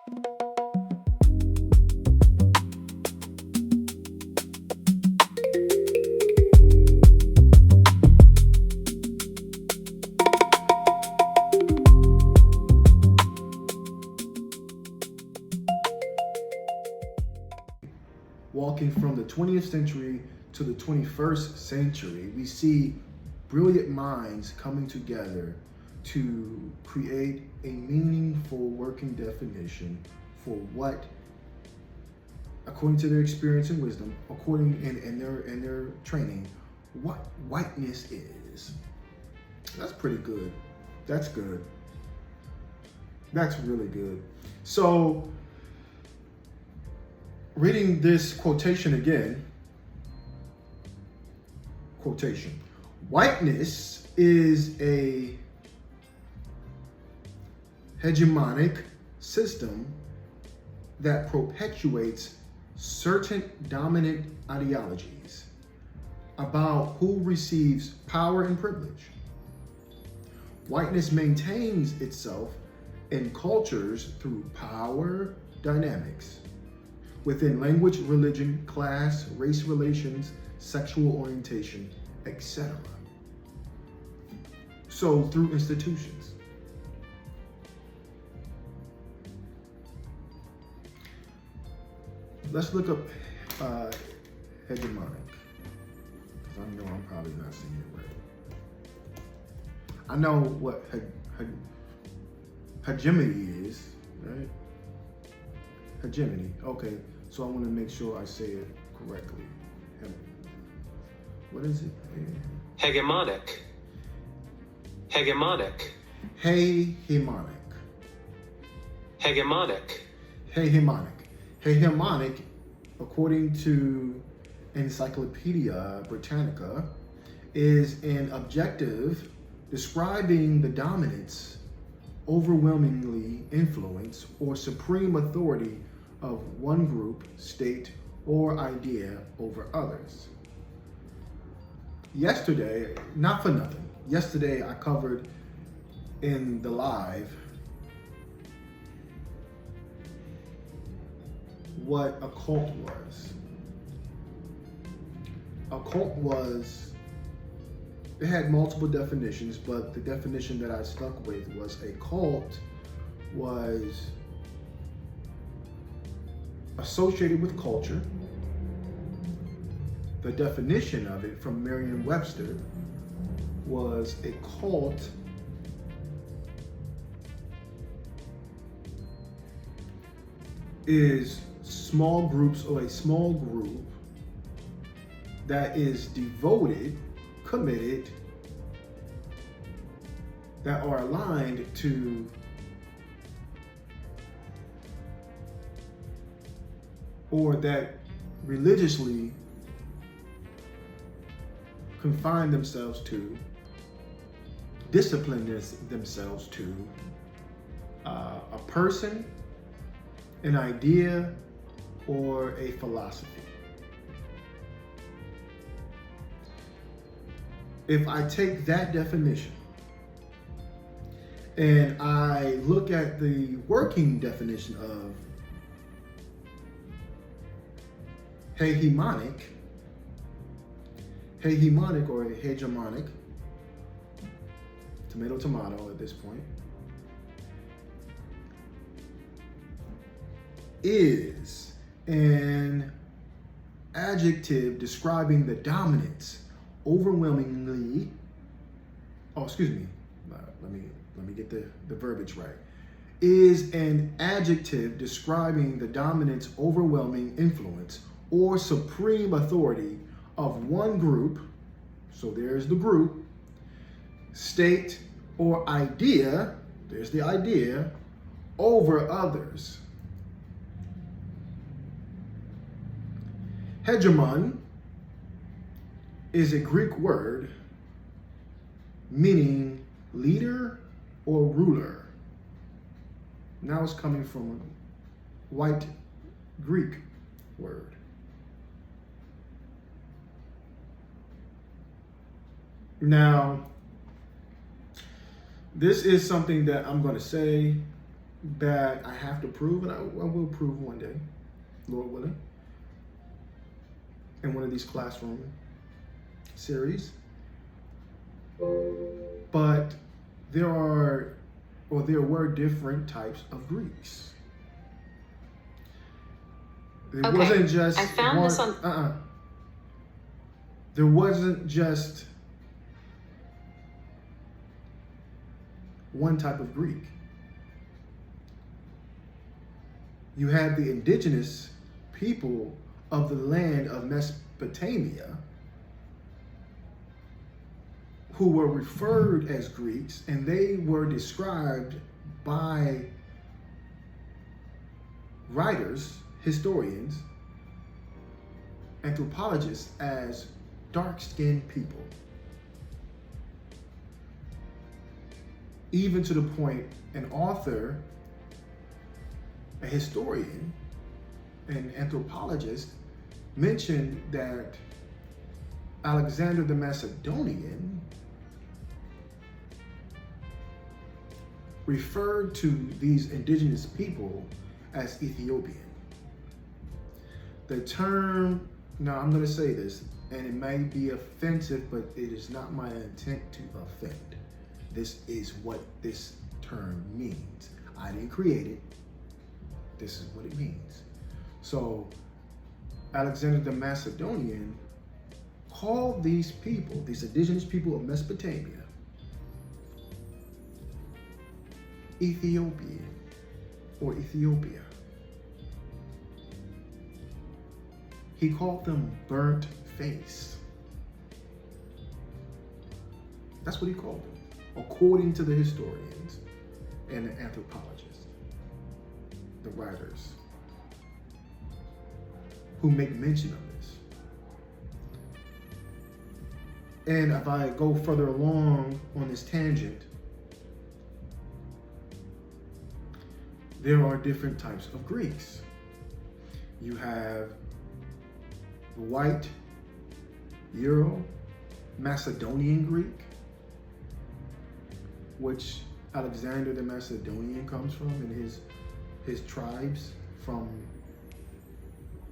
Walking from the 20th century to the 21st century, we see brilliant minds coming together to create a meaningful working definition for what, according to their experience and wisdom, according in their training, what whiteness is. That's pretty good. That's good. That's really good. So, reading this quotation again, quotation, whiteness is a hegemonic system that perpetuates certain dominant ideologies about who receives power and privilege. Whiteness maintains itself in cultures through power dynamics within language, religion, class, race relations, sexual orientation, etc. So through institutions. Let's look up hegemonic, because I know I'm probably not saying it right. I know what hegemony is, right? Hegemony, okay. So I want to make sure I say it correctly. What is it? Hegemonic. Hegemonic. Hegemonic. Hegemonic. Hegemonic. Hegemonic, according to Encyclopedia Britannica, is an adjective describing the dominance, overwhelmingly influence, or supreme authority of one group, state, or idea over others. Yesterday, not for nothing, yesterday I covered in the live what a cult was. A cult was, it had multiple definitions, but the definition that I stuck with was a cult was associated with culture. The definition of it from Merriam-Webster was a cult is small groups or a small group that is devoted, committed, that are aligned to or that religiously confine themselves to, discipline themselves to a person, an idea, or a philosophy. If I take that definition and I look at the working definition of hegemonic or hegemonic, tomato at this point, is an adjective describing the dominance, overwhelmingly, let me get the verbiage right, is an adjective describing the dominance, overwhelming influence, or supreme authority of one group, so there's the group, state, or idea, there's the idea, over others. Hegemon is a Greek word meaning leader or ruler. Now it's coming from a white Greek word. Now, this is something that I'm going to say, that I have to prove, and I will prove one day, Lord willing, in one of these classroom series. But there were different types of Greeks. It wasn't just I found this on. There wasn't just one type of Greek. You had the indigenous people of the land of Mesopotamia who were referred as Greeks, and they were described by writers, historians, anthropologists as dark-skinned people. Even to the point an author, a historian, an anthropologist mentioned that Alexander the Macedonian referred to these indigenous people as Ethiopian. The term, now I'm going to say this, and it may be offensive, but it is not my intent to offend. This is what this term means. I didn't create it. This is what it means. So Alexander the Macedonian called these people, these indigenous people of Mesopotamia, Ethiopian or Ethiopia. He called them burnt face. That's what he called them, according to the historians and the anthropologists, the writers who make mention of this. And if I go further along on this tangent, there are different types of Greeks. You have the white, Euro, Macedonian Greek, which Alexander the Macedonian comes from, and his tribes from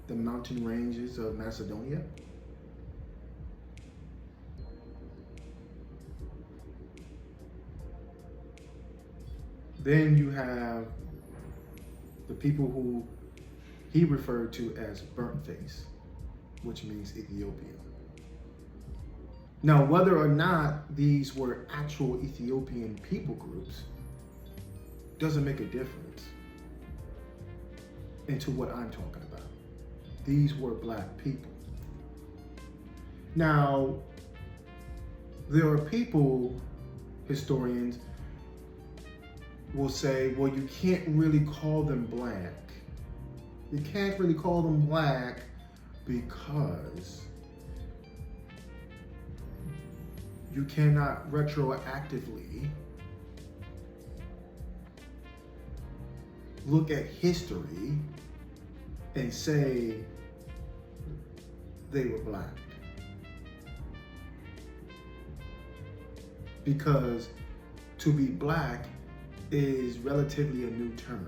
the mountain ranges of Macedonia. Then you have the people who he referred to as burnt face, which means Ethiopian. Now, whether or not these were actual Ethiopian people groups doesn't make a difference into what I'm talking about. These were black people. Now, there are people, historians, will say, well, you can't really call them black. You can't really call them black because you cannot retroactively look at history and say they were black. Because to be black is relatively a new term.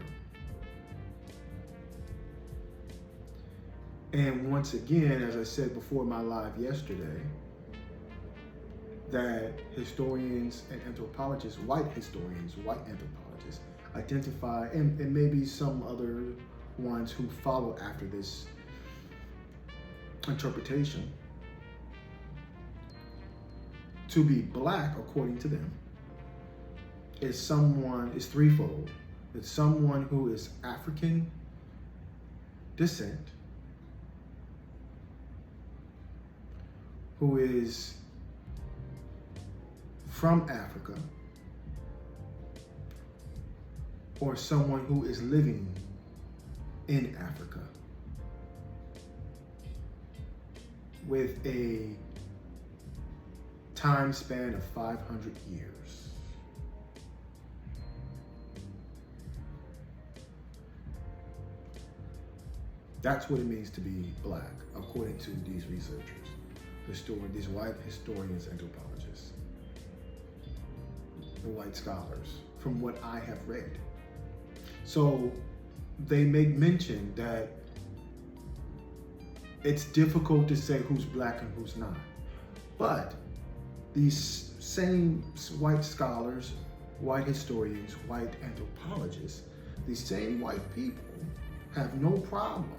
And once again, as I said before my live yesterday, that historians and anthropologists, white historians, white anthropologists, identify, and maybe some other ones who follow after this interpretation, to be black, according to them, is threefold. It's someone who is African descent, who is from Africa, or someone who is living in Africa with a time span of 500 years. That's what it means to be black, according to these researchers, these white historians, anthropologists, the white scholars, from what I have read. So they make mention that it's difficult to say who's black and who's not. But these same white scholars, white historians, white anthropologists, these same white people have no problem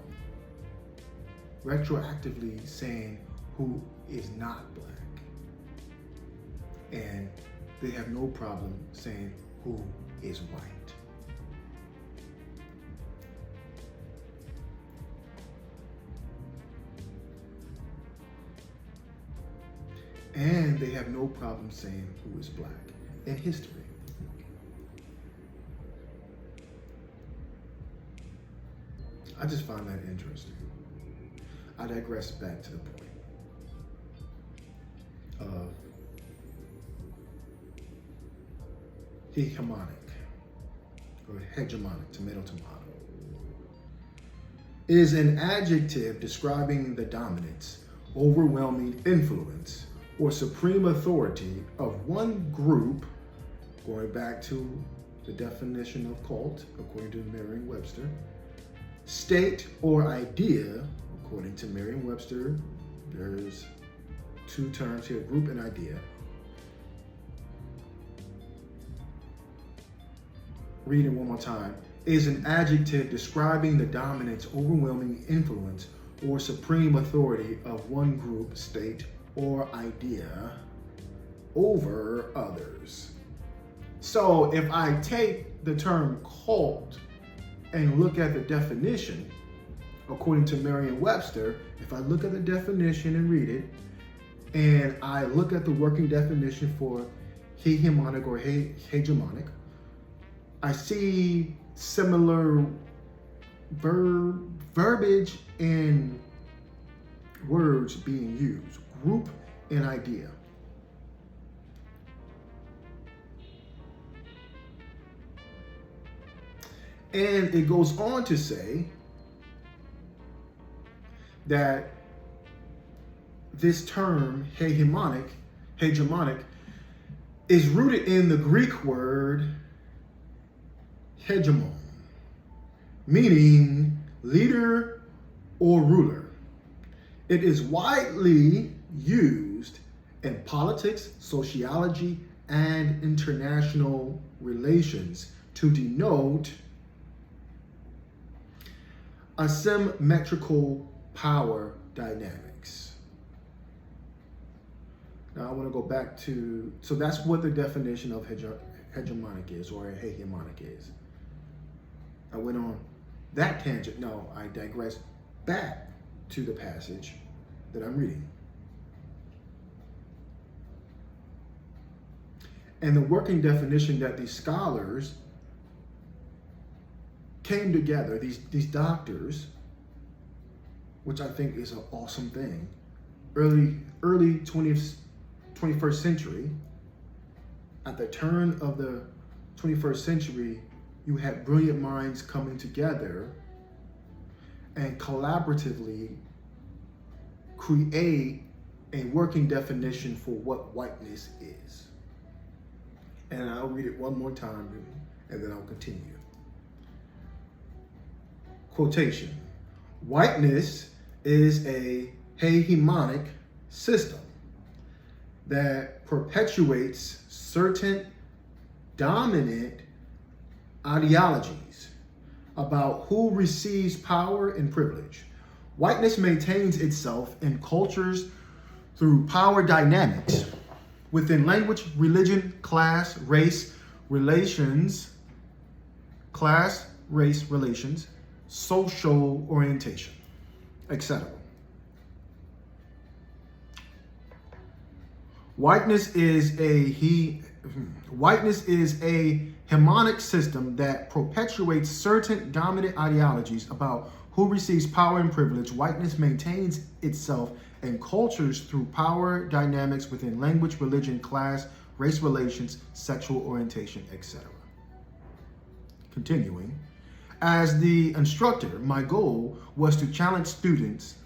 retroactively saying who is not black. And they have no problem saying who is white. And they have no problem saying who is black in history. I just find that interesting. I digress back to the point of hegemonic or hegemonic, tomato, is an adjective describing the dominance, overwhelming influence, or supreme authority of one group, going back to the definition of cult, according to Merriam-Webster, state or idea, according to Merriam-Webster, there's two terms here, group and idea. Read it one more time. Is an adjective describing the dominance, overwhelming influence, or supreme authority of one group, state, or idea over others. So if I take the term cult and look at the definition, according to Merriam-Webster, if I look at the definition and read it, and I look at the working definition for hegemonic or hegemonic, I see similar verbiage and words being used, group and idea. And it goes on to say that this term hegemonic is rooted in the Greek word hegemon, meaning leader or ruler. It is widely used in politics, sociology, and international relations to denote asymmetrical power dynamics. Now I want to go back to, so that's what the definition of hegemonic is, or hegemonic is. I went on that tangent. No, I digress back to the passage that I'm reading. And the working definition that these scholars came together, these doctors, which I think is an awesome thing, early 21st century, at the turn of the 21st century, you had brilliant minds coming together and collaboratively create a working definition for what whiteness is. And I'll read it one more time and then I'll continue. Quotation: whiteness is a hegemonic system that perpetuates certain dominant ideologies about who receives power and privilege. Whiteness maintains itself in cultures through power dynamics within language, religion, class, race relations, social orientation, etc. Whiteness is a hegemonic system that perpetuates certain dominant ideologies about who receives power and privilege. Whiteness maintains itself in cultures through power dynamics within language, religion, class, race relations, sexual orientation, etc. Continuing, as the instructor, my goal was to challenge students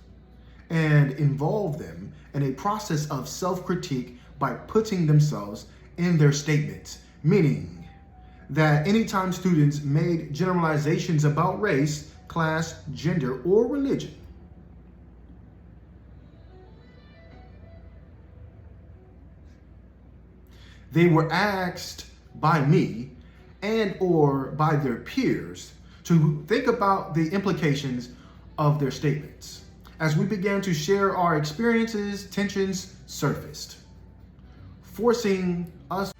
and involve them in a process of self-critique by putting themselves in their statements, meaning that anytime students made generalizations about race, class, gender, or religion, they were asked by me and or by their peers to think about the implications of their statements. As we began to share our experiences, tensions surfaced, forcing us